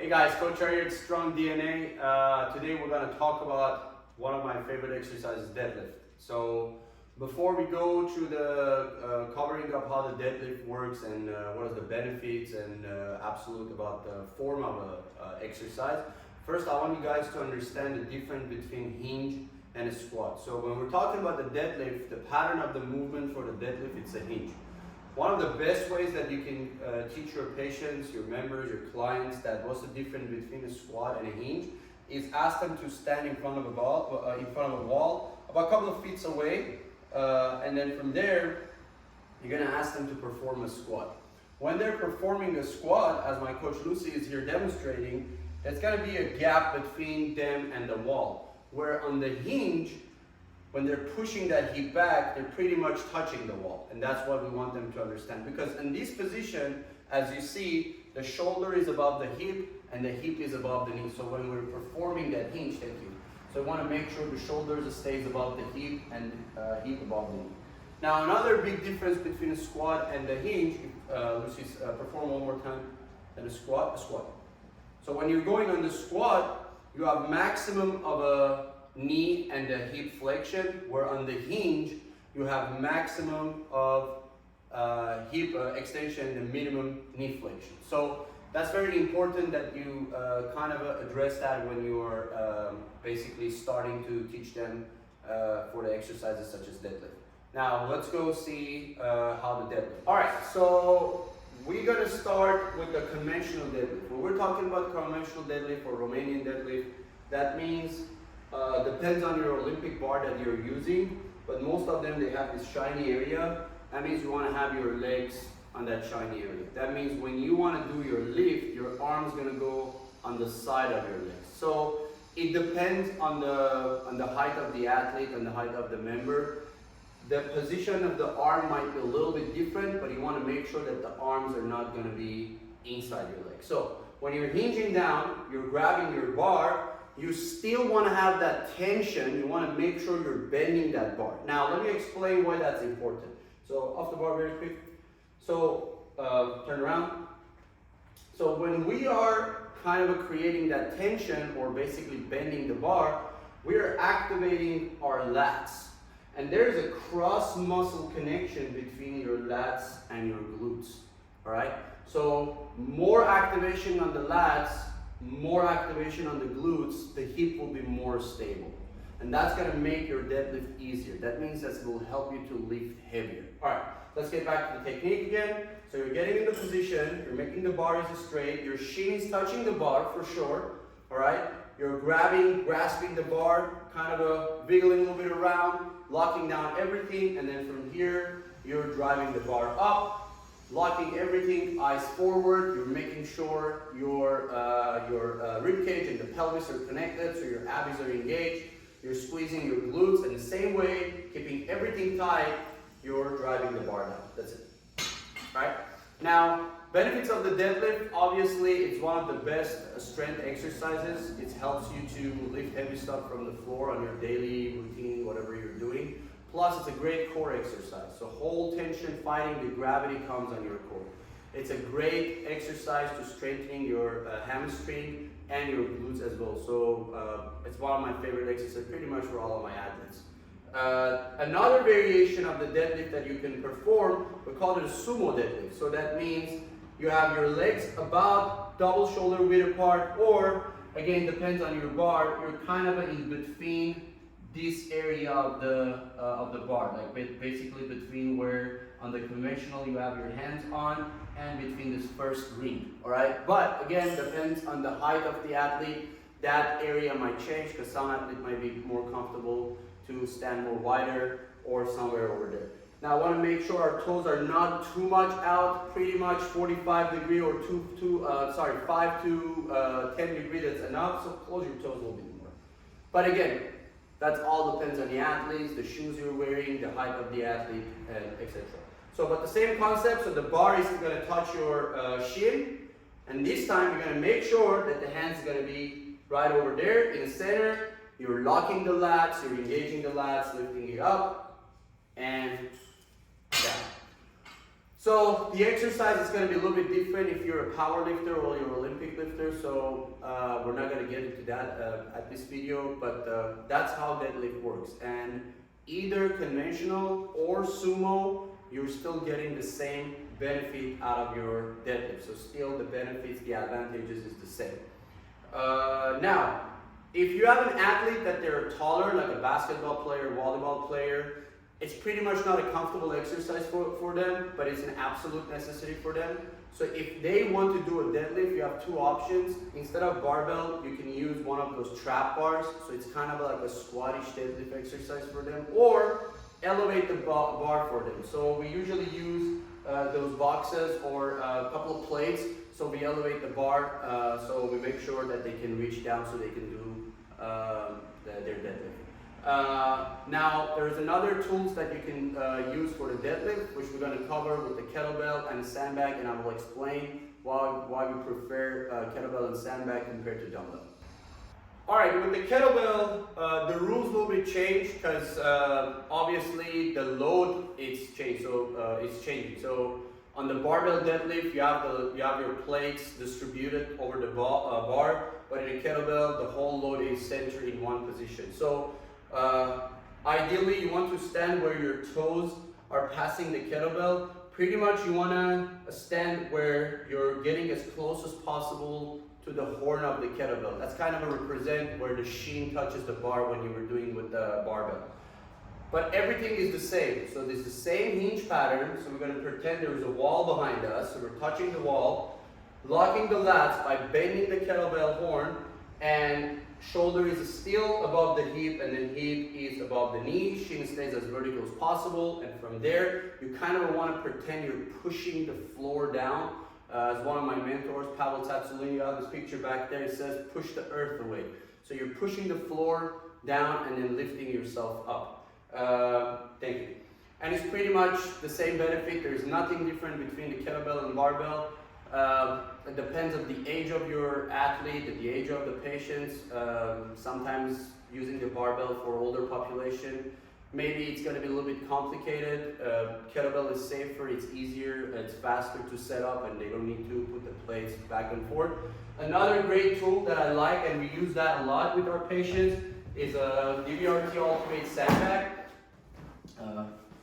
Hey guys, Coach here at Strong DNA. Today we're going to talk about one of my favorite exercises, deadlift. So before we go through the covering up how the deadlift works and what are the benefits and absolute about the form of a exercise, first I want you guys to understand the difference between hinge and a squat. So when we're talking about the deadlift, the pattern of the movement for the deadlift, it's a hinge. One of the best ways that you can teach your patients, your members, your clients that what's the difference between a squat and a hinge is ask them to stand in front of a wall about a couple of feet away, and then from there you're going to ask them to perform a squat. When they're performing a squat, as my coach Lucy is here demonstrating, there's going to be a gap between them and the wall. Where on the hinge, when they're pushing that hip back, they're pretty much touching the wall. And that's what we want them to understand. Because in this position, as you see, the shoulder is above the hip and the hip is above the knee. So when we're performing that hinge, thank you. So I want to make sure the shoulders stays above the hip and hip above the knee. Now another big difference between a squat and the hinge, Lucy's perform one more time, and a squat. So when you're going on the squat, you have maximum of a knee and a hip flexion, where on the hinge you have maximum of hip extension and minimum knee flexion. So that's very important that you kind of address that when you are basically starting to teach them for the exercises such as deadlift. Now let's go see how the deadlift. Alright, so we're going to start with the conventional deadlift. When we're talking about conventional deadlift or Romanian deadlift, that means depends on your Olympic bar that you're using, but most of them, they have this shiny area. That means you want to have your legs on that shiny area. That means when you want to do your lift, your arm's going to go on the side of your legs. So it depends on the height of the athlete and the height of the member. The position of the arm might be a little bit different, but you want to make sure that the arms are not going to be inside your legs. So when you're hinging down, you're grabbing your bar, you still want to have that tension. You want to make sure you're bending that bar. Now, let me explain why that's important. So, off the bar very quick. So, turn around. So, when we are kind of creating that tension or basically bending the bar, we are activating our lats. And there's a cross muscle connection between your lats and your glutes. All right? So, more activation on the lats, more activation on the glutes, the hip will be more stable. And that's going to make your deadlift easier. That means that it will help you to lift heavier. Alright, let's get back to the technique again. So you're getting in the position, you're making the bar straight, your shin is touching the bar for sure. Alright, you're grasping the bar, kind of wiggling a little bit around, locking down everything, and then from here, you're driving the bar up. Locking everything, eyes forward, you're making sure your rib cage and the pelvis are connected, so your abs are engaged, you're squeezing your glutes, and the same way, keeping everything tight, you're driving the bar down. That's it. Right? Now, benefits of the deadlift, obviously, it's one of the best strength exercises. It helps you to lift heavy stuff from the floor on your daily routine, whatever you're doing. Plus, it's a great core exercise. So hold tension, fighting the gravity comes on your core. It's a great exercise to strengthening your hamstring and your glutes as well. So it's one of my favorite exercises pretty much for all of my athletes. Another variation of the deadlift that you can perform, we call it a sumo deadlift. So that means you have your legs about double shoulder width apart, or again, depends on your bar, you're kind of in between this area of the bar, like basically between where on the conventional you have your hands on and between this first ring, all right? But again, depends on the height of the athlete. That area might change because some athlete might be more comfortable to stand more wider or somewhere over there. Now I want to make sure our toes are not too much out, pretty much 45 degree or 5 to 10 degree, that's enough, so close your toes a little bit more. But again, that all depends on the athletes, the shoes you're wearing, the height of the athlete, and etc. So, but the same concept, so the bar is going to touch your shin, and this time you're going to make sure that the hands are going to be right over there in the center. You're locking the lats, you're engaging the lats, lifting it up, and down. So the exercise is going to be a little bit different if you're a power lifter or you're an Olympic lifter. so we're not going to get into that at this video, but that's how deadlift works. And either conventional or sumo, you're still getting the same benefit out of your deadlift. So still the benefits, the advantages is the same. Now, if you have an athlete that they're taller, like a basketball player, volleyball player, it's pretty much not a comfortable exercise for them, but it's an absolute necessity for them. So if they want to do a deadlift, you have two options. Instead of barbell, you can use one of those trap bars. So it's kind of like a squattish deadlift exercise for them, or elevate the bar for them. So we usually use those boxes or a couple of plates. So we elevate the bar, so we make sure that they can reach down so they can do their deadlift. Now there's another tools that you can use for the deadlift, which we're going to cover with the kettlebell and the sandbag, and I will explain why we prefer kettlebell and sandbag compared to dumbbell. Alright, with the kettlebell, the rules will be changed because obviously the load is changed, so it's changing. So on the barbell deadlift, you have your plates distributed over the bar, but in a kettlebell, the whole load is centered in one position. So ideally, you want to stand where your toes are passing the kettlebell. Pretty much, you want to stand where you're getting as close as possible to the horn of the kettlebell. That's kind of a represent where the shin touches the bar when you were doing with the barbell. But everything is the same. So there's the same hinge pattern. So we're going to pretend there is a wall behind us. So we're touching the wall, locking the lats by bending the kettlebell horn, and shoulder is still above the hip, and then hip is above the knee. Shin stays as vertical as possible. And from there, you kind of want to pretend you're pushing the floor down. As one of my mentors, Pavel Tsatsouline, you have this picture back there. It says, push the earth away. So you're pushing the floor down and then lifting yourself up. Thank you. And it's pretty much the same benefit. There's nothing different between the kettlebell and barbell. It depends on the age of your athlete, the age of the patients. Sometimes using the barbell for older population, maybe it's going to be a little bit complicated. Kettlebell is safer, it's easier, it's faster to set up, and they don't need to put the plates back and forth. Another great tool that I like, and we use that a lot with our patients, is a DBRT Ultimate Sandbag.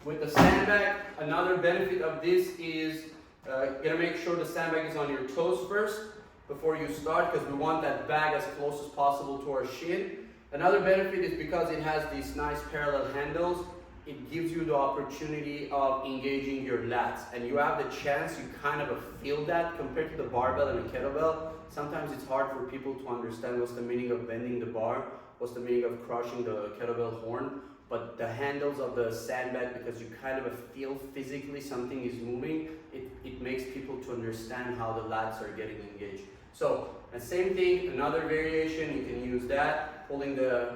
With the sandbag, another benefit of this is you gotta make sure the sandbag is on your toes first before you start, because we want that bag as close as possible to our shin. Another benefit is because it has these nice parallel handles, it gives you the opportunity of engaging your lats, and you have the chance, you kind of feel that compared to the barbell and the kettlebell. Sometimes it's hard for people to understand what's the meaning of bending the bar, what's the meaning of crushing the kettlebell horn. But the handles of the sandbag, because you kind of feel physically something is moving, it makes people to understand how the lats are getting engaged. So, the same thing, another variation, you can use that, pulling the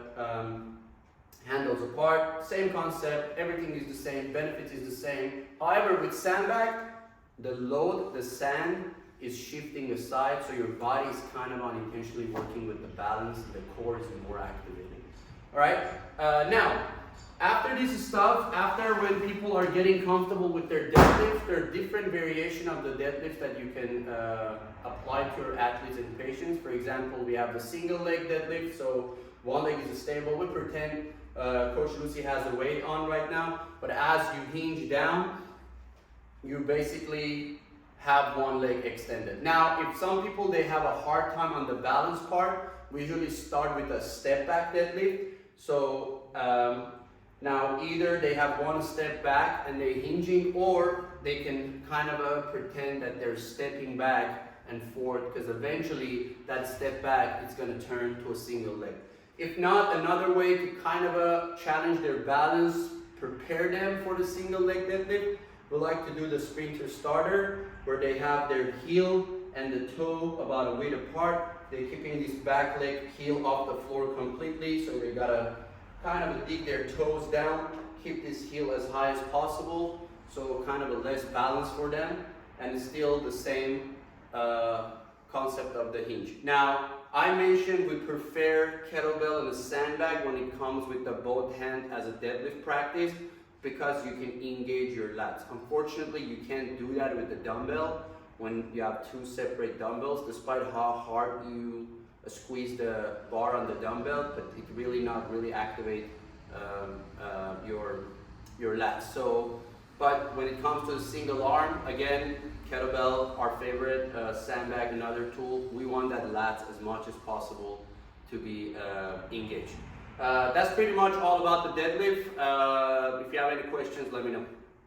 handles apart, same concept, everything is the same, benefits is the same. However, with sandbag, the load, the sand is shifting aside, so your body is kind of unintentionally working with the balance, the core is more activating. Alright, now, after this stuff, after when people are getting comfortable with their deadlift, there are different variations of the deadlift that you can apply to your athletes and patients. For example, we have the single leg deadlift, so one leg is stable. We pretend Coach Lucy has a weight on right now, but as you hinge down, you basically have one leg extended. Now, if some people, they have a hard time on the balance part, we usually start with a step back deadlift. So, now either they have one step back and they're hinging, or they can kind of pretend that they're stepping back and forth, because eventually that step back is going to turn to a single leg. If not, another way to kind of challenge their balance, prepare them for the single leg deadlift, we like to do the sprinter starter, where they have their heel and the toe about a weight apart. They're keeping this back leg heel off the floor completely, so they gotta kind of dig their toes down, keep this heel as high as possible, so kind of a less balance for them, and still the same concept of the hinge. Now, I mentioned we prefer kettlebell and a sandbag when it comes with the both hand as a deadlift practice, because you can engage your lats. Unfortunately, you can't do that with the dumbbell. when you have two separate dumbbells, despite how hard you squeeze the bar on the dumbbell, but it really not really activate your lats. So, but when it comes to single arm, again, kettlebell, our favorite, sandbag, another tool. We want that lats as much as possible to be engaged. That's pretty much all about the deadlift. If you have any questions, let me know.